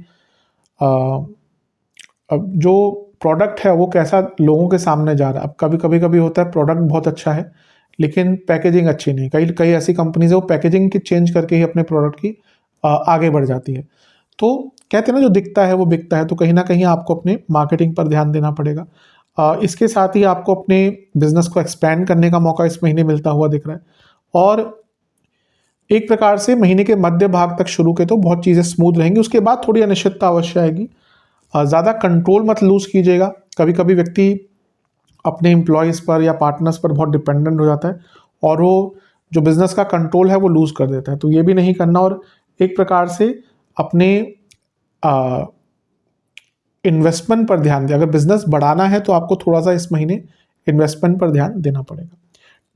जो प्रोडक्ट है वो कैसा लोगों के सामने जा रहा है। अब कभी होता है प्रोडक्ट बहुत अच्छा है लेकिन पैकेजिंग अच्छी नहीं। कई कई ऐसी कंपनीज है वो पैकेजिंग की चेंज करके ही अपने प्रोडक्ट की आगे बढ़ जाती है। तो कहते हैं ना, जो दिखता है वो बिकता है। तो कहीं ना कहीं आपको अपने मार्केटिंग पर ध्यान देना पड़ेगा। इसके साथ ही आपको अपने बिजनेस को एक्सपैंड करने का मौका इस महीने मिलता हुआ दिख रहा है। और एक प्रकार से महीने के मध्य भाग तक शुरू के तो बहुत चीज़ें स्मूथ रहेंगी, उसके बाद थोड़ी अनिश्चितता अवश्य आएगी। ज़्यादा कंट्रोल मत लूज कीजिएगा। कभी कभी व्यक्ति अपने एम्प्लॉयज़ पर या पार्टनर्स पर बहुत डिपेंडेंट हो जाता है और वो जो बिज़नेस का कंट्रोल है वो लूज़ कर देता है। तो ये भी नहीं करना। और एक प्रकार से अपने इन्वेस्टमेंट पर ध्यान दें। अगर बिजनेस बढ़ाना है तो आपको थोड़ा सा इस महीने इन्वेस्टमेंट पर ध्यान देना पड़ेगा।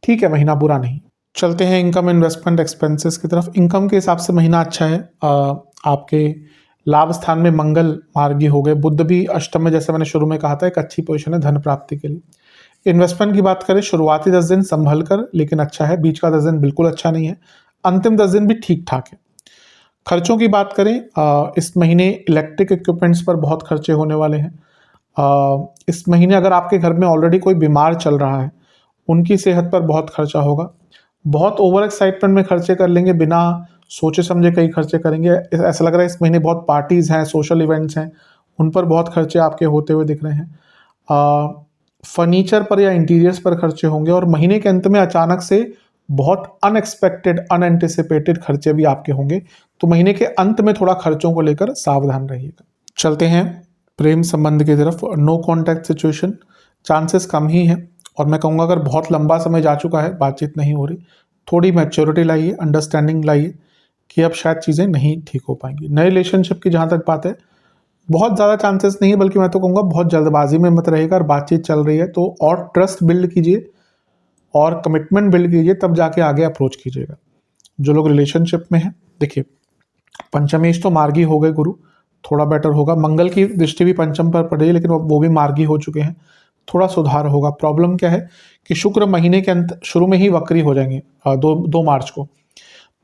ठीक है, महीना बुरा नहीं। चलते हैं इनकम, इन्वेस्टमेंट, एक्सपेंसेस की तरफ। इनकम के हिसाब से महीना अच्छा है। आपके लाभ स्थान में मंगल मार्गी हो गए, बुध भी अष्टम में, जैसे मैंने शुरू में कहा था, एक अच्छी पोजीशन है धन प्राप्ति के लिए। इन्वेस्टमेंट की बात करें, शुरुआती 10 दिन संभल कर लेकिन अच्छा है, बीच का 10 दिन बिल्कुल अच्छा नहीं है, अंतिम 10 दिन भी ठीक ठाक है। खर्चों की बात करें, इस महीने इलेक्ट्रिक इक्विपमेंट्स पर बहुत खर्चे होने वाले हैं। इस महीने अगर आपके घर में ऑलरेडी कोई बीमार चल रहा है, उनकी सेहत पर बहुत खर्चा होगा। बहुत ओवर एक्साइटमेंट में खर्चे कर लेंगे, बिना सोचे समझे कई खर्चे करेंगे। ऐसा लग रहा है इस महीने बहुत पार्टीज़ हैं, सोशल इवेंट्स हैं, उन पर बहुत खर्चे आपके होते हुए दिख रहे हैं। फर्नीचर पर या इंटीरियर्स पर खर्चे होंगे। और महीने के अंत में अचानक से बहुत अनएक्सपेक्टेड, अनएंटिसिपेटेड खर्चे भी आपके होंगे। तो महीने के अंत में थोड़ा खर्चों को लेकर सावधान रहिएगा। चलते हैं प्रेम संबंध की तरफ। नो कॉन्टैक्ट सिचुएशन, चांसेस कम ही हैं। और मैं कहूँगा अगर बहुत लंबा समय जा चुका है, बातचीत नहीं हो रही, थोड़ी मैच्योरिटी लाइए, अंडरस्टैंडिंग लाइए कि अब शायद चीज़ें नहीं ठीक हो पाएंगी। नए रिलेशनशिप की जहाँ तक बात है, बहुत ज़्यादा चांसेस नहीं है, बल्कि मैं तो कहूँगा बहुत जल्दबाजी में मत रहेगा। और बातचीत चल रही है तो और ट्रस्ट बिल्ड कीजिए और कमिटमेंट बिल्ड कीजिए, तब जाके आगे अप्रोच कीजिएगा। जो लोग रिलेशनशिप में हैं, देखिए पंचमेश तो मार्गी हो गए गुरु, थोड़ा बेटर होगा। मंगल की दृष्टि भी पंचम पर पड़ रही है लेकिन वो भी मार्गी हो चुके हैं, थोड़ा सुधार होगा। प्रॉब्लम क्या है कि शुक्र महीने के अंत शुरू में ही वक्री हो जाएंगे 2 मार्च को।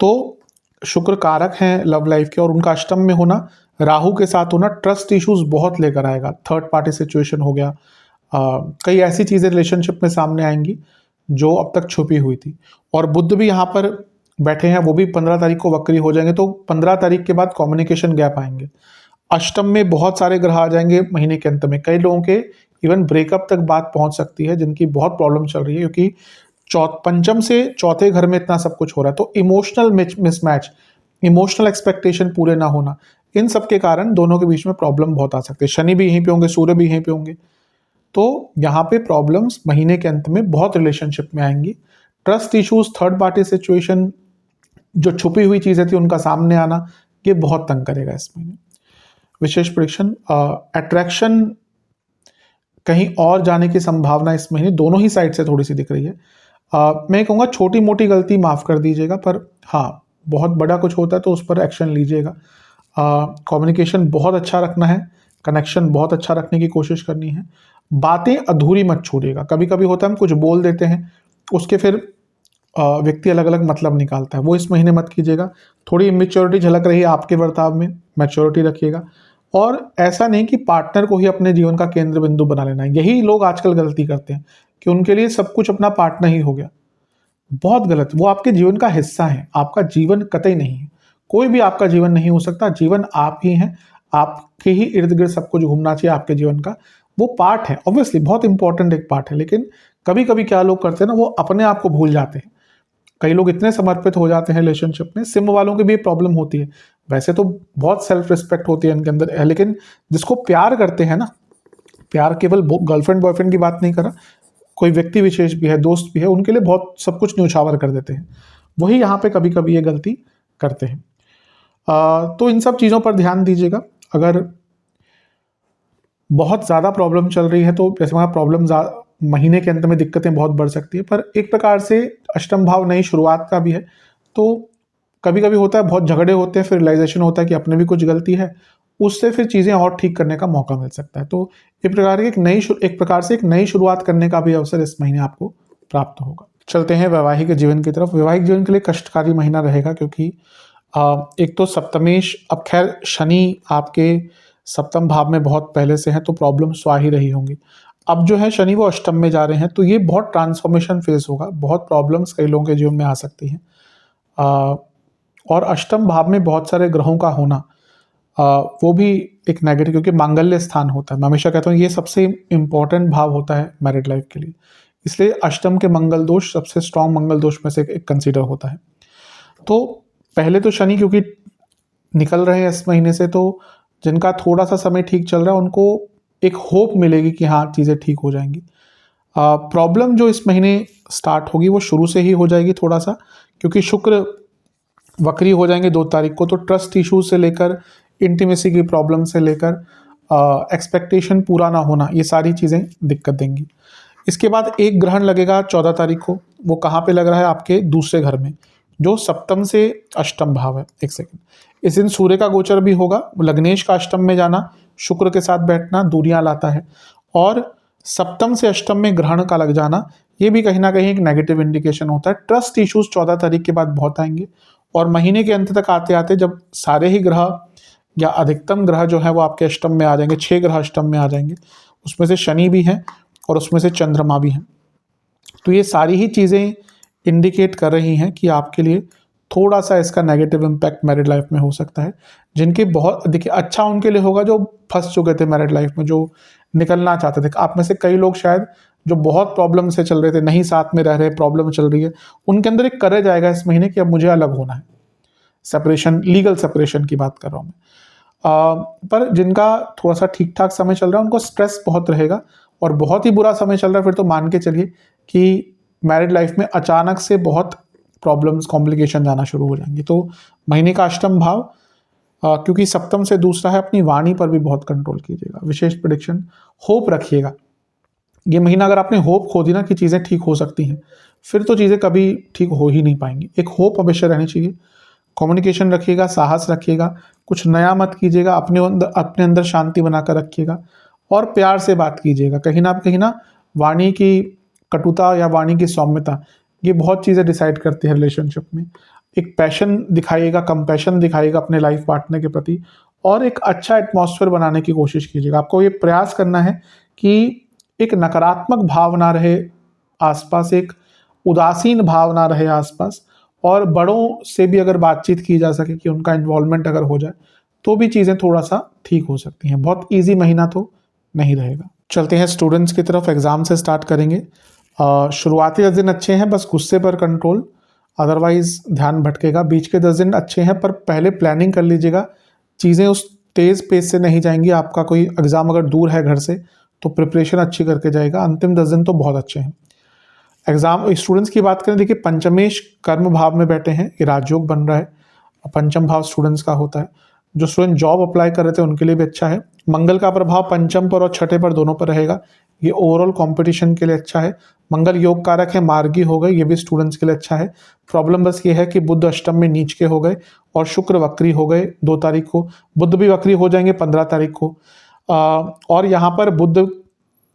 तो शुक्र कारक हैं लव लाइफ के, और उनका अष्टम में होना, राहु के साथ होना, ट्रस्ट इश्यूज बहुत लेकर आएगा। थर्ड पार्टी सिचुएशन हो गया, कई ऐसी चीज़ें रिलेशनशिप में सामने आएंगी जो अब तक छुपी हुई थी। और बुध भी यहाँ पर बैठे हैं, वो भी 15 तारीख को वक्री हो जाएंगे। तो 15 तारीख के बाद कम्युनिकेशन गैप आएंगे। अष्टम में बहुत सारे ग्रह आ जाएंगे महीने के अंत में। कई लोगों के इवन ब्रेकअप तक बात पहुंच सकती है, जिनकी बहुत प्रॉब्लम चल रही है, क्योंकि पंचम से चौथे घर में इतना सब कुछ हो रहा है। तो इमोशनल मिसमैच, इमोशनल एक्सपेक्टेशन पूरे ना होना, इन सब के कारण दोनों के बीच में प्रॉब्लम बहुत आ सकते हैं। शनि भी यहीं पे होंगे, सूर्य भी यहीं पे होंगे। तो यहाँ पे प्रॉब्लम्स महीने के अंत में बहुत रिलेशनशिप में आएंगी। Trust issues, third party situation, जो छुपी हुई चीज़ें थी उनका सामने आना, ये बहुत तंग करेगा इस महीने। विशेष प्रेडिक्शन, अट्रैक्शन कहीं और जाने की संभावना इस महीने दोनों ही साइड से थोड़ी सी दिख रही है। मैं कहूँगा छोटी मोटी गलती माफ़ कर दीजिएगा, पर हाँ बहुत बड़ा कुछ होता है तो उस पर एक्शन लीजिएगा। कम्युनिकेशन बहुत अच्छा रखना है, कनेक्शन बहुत अच्छा रखने की कोशिश करनी है। बातें अधूरी मत छोड़िएगा। कभी कभी होता है हम कुछ बोल देते हैं, उसके फिर व्यक्ति अलग अलग मतलब निकालता है, वो इस महीने मत कीजिएगा। थोड़ी इमेच्योरिटी झलक रही है आपके बर्ताव में, मैच्योरिटी रखिएगा। और ऐसा नहीं कि पार्टनर को ही अपने जीवन का केंद्र बिंदु बना लेना है। यही लोग आजकल गलती करते हैं कि उनके लिए सब कुछ अपना पार्टनर ही हो गया। बहुत गलत। वो आपके जीवन का हिस्सा है, आपका जीवन कतई नहीं है। कोई भी आपका जीवन नहीं हो सकता। जीवन आप ही हैं, आपके ही इर्द गिर्द सब कुछ घूमना चाहिए आपके जीवन का। वो पार्ट है, ऑब्वियसली बहुत इंपॉर्टेंट एक पार्ट है। लेकिन कभी कभी क्या लोग करते हैं ना, वो अपने आप को भूल जाते हैं। कई लोग इतने समर्पित हो जाते हैं रिलेशनशिप में। सिम वालों की भी प्रॉब्लम होती है। वैसे तो बहुत सेल्फ रिस्पेक्ट होती है इनके अंदर, लेकिन जिसको प्यार करते हैं ना, प्यार केवल गर्लफ्रेंड बॉयफ्रेंड की बात नहीं कर रहा, कोई व्यक्ति विशेष भी है, दोस्त भी है, उनके लिए बहुत सब कुछ न्यौछावर कर देते हैं। वही यहाँ पे कभी कभी ये गलती करते हैं। तो इन सब चीज़ों पर ध्यान दीजिएगा। अगर बहुत ज़्यादा प्रॉब्लम चल रही है तो जैसे वहाँ प्रॉब्लम महीने के अंत में दिक्कतें बहुत बढ़ सकती है, पर एक प्रकार से अष्टम भाव नई शुरुआत का भी है। तो कभी कभी होता है बहुत झगड़े होते हैं, फिर रियलाइजेशन होता है कि अपने भी कुछ गलती है, उससे फिर चीज़ें और ठीक करने का मौका मिल सकता है। तो एक प्रकार की एक नई शुरुआत करने का भी अवसर इस महीने आपको प्राप्त होगा। चलते हैं वैवाहिक जीवन की तरफ। वैवाहिक जीवन के लिए कष्टकारी महीना रहेगा, क्योंकि एक तो सप्तमेश, अब खैर शनि आपके सप्तम भाव में बहुत पहले से हैं तो प्रॉब्लम्स तो आ ही रही होंगी। अब जो है शनि वो अष्टम में जा रहे हैं तो ये बहुत ट्रांसफॉर्मेशन फेज होगा, बहुत प्रॉब्लम्स कई लोगों के जीवन में आ सकती हैं। और अष्टम भाव में बहुत सारे ग्रहों का होना वो भी एक नेगेटिव, क्योंकि मांगल्य स्थान होता है। मैं हमेशा कहता हूँ ये सबसे इम्पोर्टेंट भाव होता है मैरिड लाइफ के लिए, इसलिए अष्टम के मंगल दोष सबसे स्ट्रॉन्ग मंगल दोष में से एक कंसीडर होता है। तो पहले तो शनि क्योंकि निकल रहे हैं इस महीने से, तो जिनका थोड़ा सा समय ठीक चल रहा है उनको एक होप मिलेगी कि हाँ चीज़ें ठीक हो जाएंगी। प्रॉब्लम जो इस महीने स्टार्ट होगी वो शुरू से ही हो जाएगी थोड़ा सा, क्योंकि शुक्र वक्री हो जाएंगे 2 तारीख को, तो ट्रस्ट इश्यूज से लेकर इंटीमेसी की प्रॉब्लम से लेकर एक्सपेक्टेशन पूरा ना होना, ये सारी चीज़ें दिक्कत देंगी। इसके बाद एक ग्रहण लगेगा 14 तारीख को, वो कहाँ पे लग रहा है? आपके दूसरे घर में, जो सप्तम से अष्टम भाव है। एक सेकंड, इस दिन सूर्य का गोचर भी होगा। लग्नेश का अष्टम में जाना, शुक्र के साथ बैठना दूरियां लाता है, और सप्तम से अष्टम में ग्रहण का लग जाना ये भी कहीं ना कहीं एक नेगेटिव इंडिकेशन होता है। ट्रस्ट इश्यूज 14 तारीख के बाद बहुत आएंगे, और महीने के अंत तक आते आते जब सारे ही ग्रह या अधिकतम ग्रह जो है वो आपके अष्टम में आ जाएंगे, 6 ग्रह अष्टम में आ जाएंगे, उसमें से शनि भी हैं और उसमें से चंद्रमा भी हैं। तो ये सारी ही चीज़ें इंडिकेट कर रही हैं कि आपके लिए थोड़ा सा इसका नेगेटिव इम्पैक्ट मैरिड लाइफ में हो सकता है। जिनके बहुत देखिए अच्छा उनके लिए होगा जो फंस चुके थे मैरिड लाइफ में, जो निकलना चाहते थे। आप में से कई लोग शायद जो बहुत प्रॉब्लम से चल रहे थे, नहीं साथ में रह रहे, प्रॉब्लम चल रही है, उनके अंदर एक करेज आएगा इस महीने कि अब मुझे अलग होना है। सेपरेशन, लीगल सेपरेशन की बात कर रहा हूँ मैं। पर जिनका थोड़ा सा ठीक ठाक समय चल रहा है उनको स्ट्रेस बहुत रहेगा, और बहुत ही बुरा समय चल रहा है फिर तो मान के चलिए कि मैरिड लाइफ में अचानक से बहुत प्रॉब्लम्स, कॉम्प्लिकेशन आना शुरू हो जाएंगी। तो महीने का अष्टम भाव क्योंकि सप्तम से दूसरा है, अपनी वाणी पर भी बहुत कंट्रोल कीजिएगा। विशेष प्रेडिक्शन, होप रखिएगा। ये महीना अगर आपने होप खो दी ना कि चीज़ें ठीक हो सकती हैं, फिर तो चीज़ें कभी ठीक हो ही नहीं पाएंगी। एक होप हमेशा रहनी चाहिए। कम्युनिकेशन रखिएगा, साहस रखिएगा, कुछ नया मत कीजिएगा, अपने अंदर शांति बनाकर रखिएगा, और प्यार से बात कीजिएगा। कहीं ना वाणी की कटुता या वाणी की सौम्यता ये बहुत चीज़ें डिसाइड करती है रिलेशनशिप में। एक पैशन दिखाइएगा, कंपैशन दिखाइएगा अपने लाइफ पार्टनर के प्रति, और एक अच्छा एटमॉस्फेयर बनाने की कोशिश कीजिएगा। आपको ये प्रयास करना है कि एक नकारात्मक भाव ना रहे आसपास, एक उदासीन भाव ना रहे आसपास, और बड़ों से भी अगर बातचीत की जा सके कि उनका इन्वॉल्वमेंट अगर हो जाए तो भी चीज़ें थोड़ा सा ठीक हो सकती हैं। बहुत ईजी महीना तो नहीं रहेगा। चलते हैं स्टूडेंट्स की तरफ। एग्जाम से स्टार्ट करेंगे। शुरुआती 10 दिन अच्छे हैं, बस गुस्से पर कंट्रोल, अदरवाइज ध्यान भटकेगा। बीच के 10 दिन अच्छे हैं, पर पहले प्लानिंग कर लीजिएगा, चीज़ें उस तेज़ पेस से नहीं जाएंगी। आपका कोई एग्ज़ाम अगर दूर है घर से तो प्रिपरेशन अच्छी करके जाएगा। अंतिम 10 दिन तो बहुत अच्छे हैं। एग्जाम स्टूडेंट्स की बात करें, देखिए पंचमेश कर्म भाव में बैठे हैं, ये राजयोग बन रहा है, पंचम भाव स्टूडेंट्स का होता है। जो स्टूडेंट जॉब अप्लाई कर रहे थे उनके लिए भी अच्छा है। मंगल का प्रभाव पंचम पर और छठे पर दोनों पर रहेगा, ये ओवरऑल कंपटीशन के लिए अच्छा है। मंगल योग कारक है, मार्गी हो गए, ये भी स्टूडेंट्स के लिए अच्छा है। प्रॉब्लम बस ये है कि बुध अष्टम में नीच के हो गए और शुक्र वक्री हो गए 2 तारीख को। बुध भी वक्री हो जाएंगे 15 तारीख को, और यहाँ पर बुध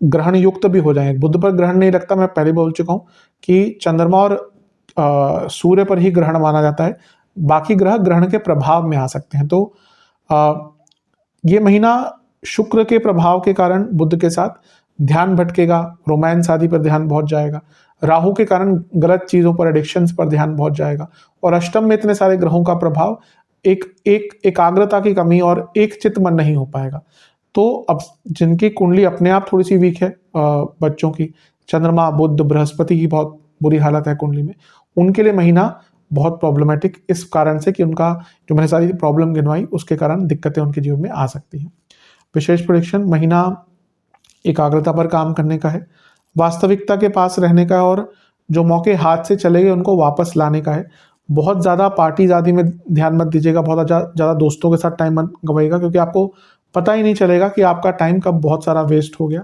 ग्रहण युक्त भी हो जाएंगे। बुध पर ग्रहण नहीं लगता, मैं पहले बोल चुका हूँ कि चंद्रमा और सूर्य पर ही ग्रहण माना जाता है, बाकी ग्रह ग्रहण के प्रभाव में आ सकते हैं। तो ये महीना शुक्र के प्रभाव के कारण बुध के साथ ध्यान भटकेगा, रोमांस आदि पर ध्यान बहुत जाएगा। राहु के कारण गलत चीज़ों पर, एडिक्शंस पर ध्यान बहुत जाएगा, और अष्टम में इतने सारे ग्रहों का प्रभाव, एक एकाग्रता की कमी और एक चित्त मन नहीं हो पाएगा। तो अब जिनकी कुंडली अपने आप थोड़ी सी वीक है, बच्चों की चंद्रमा बुध बृहस्पति की बहुत बुरी हालत है कुंडली में, उनके लिए महीना बहुत प्रॉब्लमेटिक इस कारण से कि उनका जो मैंने सारी प्रॉब्लम गिनवाई उसके कारण दिक्कतें उनके जीवन में आ सकती हैं। विशेष प्रेडिक्शन, महीना एकाग्रता पर काम करने का है, वास्तविकता के पास रहने का है, और जो मौके हाथ से चले गए उनको वापस लाने का है। बहुत ज़्यादा पार्टीज आदि में ध्यान मत दीजिएगा, बहुत ज़्यादा दोस्तों के साथ टाइम मत गवाइएगा, क्योंकि आपको पता ही नहीं चलेगा कि आपका टाइम कब बहुत सारा वेस्ट हो गया।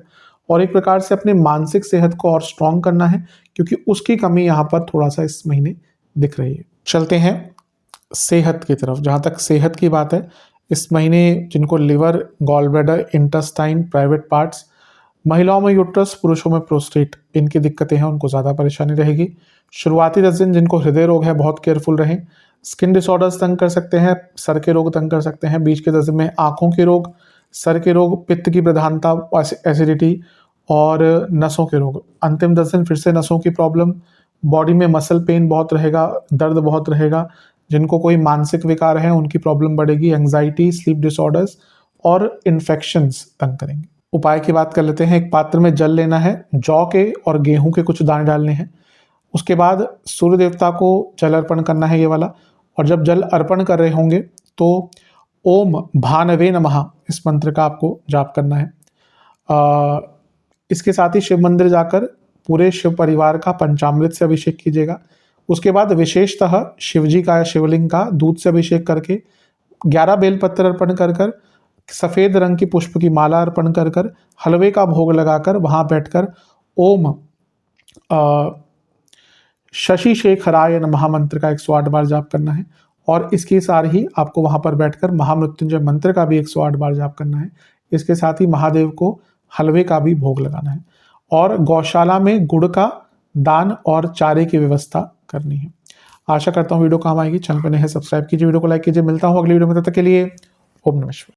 और एक प्रकार से अपने मानसिक सेहत को और स्ट्रॉन्ग करना है, क्योंकि उसकी कमी यहाँ पर थोड़ा सा इस महीने दिख रही है। चलते हैं सेहत की तरफ। जहाँ तक सेहत की बात है, इस महीने जिनको liver, gall bladder, intestine, private parts, महिलाओं में यूट्रस, पुरुषों में प्रोस्टेट, इनकी दिक्कतें हैं, उनको ज़्यादा परेशानी रहेगी। शुरुआती 10 दिन जिनको हृदय रोग है बहुत केयरफुल रहें। स्किन डिसऑर्डर्स तंग कर सकते हैं, सर के रोग तंग कर सकते हैं। बीच के 10 दिन में आँखों के रोग, सर के रोग, पित्त की प्रधानता, एसिडिटी और नसों के रोग। अंतिम 10 दिन फिर से नसों की प्रॉब्लम, बॉडी में मसल पेन बहुत रहेगा, दर्द बहुत रहेगा। जिनको कोई मानसिक विकार है उनकी प्रॉब्लम बढ़ेगी, एंग्जाइटी, स्लीप डिसऑर्डर्स और इन्फेक्शंस तंग करेंगे। उपाय की बात कर लेते हैं। एक पात्र में जल लेना है, जौ के और गेहूं के कुछ दाने डालने हैं। उसके बाद सूर्य देवता को जल अर्पण करना है ये वाला। और जब जल अर्पण कर रहे होंगे तो ओम भानवे नमः इस मंत्र का आपको जाप करना है। इसके साथ ही शिव मंदिर जाकर पूरे शिव परिवार का पंचामृत से अभिषेक कीजिएगा। उसके बाद विशेषतः शिवजी का या शिवलिंग का दूध से अभिषेक करके 11 बेलपत्र अर्पण कर कर, सफ़ेद रंग की पुष्प की माला अर्पण कर कर, हलवे का भोग लगाकर वहाँ बैठकर ओम शशि शेखराय नमः मंत्र का 108 बार जाप करना है। और इसके साथ ही आपको वहाँ पर बैठकर महामृत्युंजय मंत्र का भी 108 बार जाप करना है। इसके साथ ही महादेव को हलवे का भी भोग लगाना है और गौशाला में गुड़ का दान और चारे की व्यवस्था करनी है। आशा करता हूँ वीडियो काम आएगी। चैनल पर नए हैं सब्सक्राइब कीजिए, वीडियो को लाइक कीजिए। मिलता हूँ अगली वीडियो में, तब तक के लिए ओम नमः शिवाय।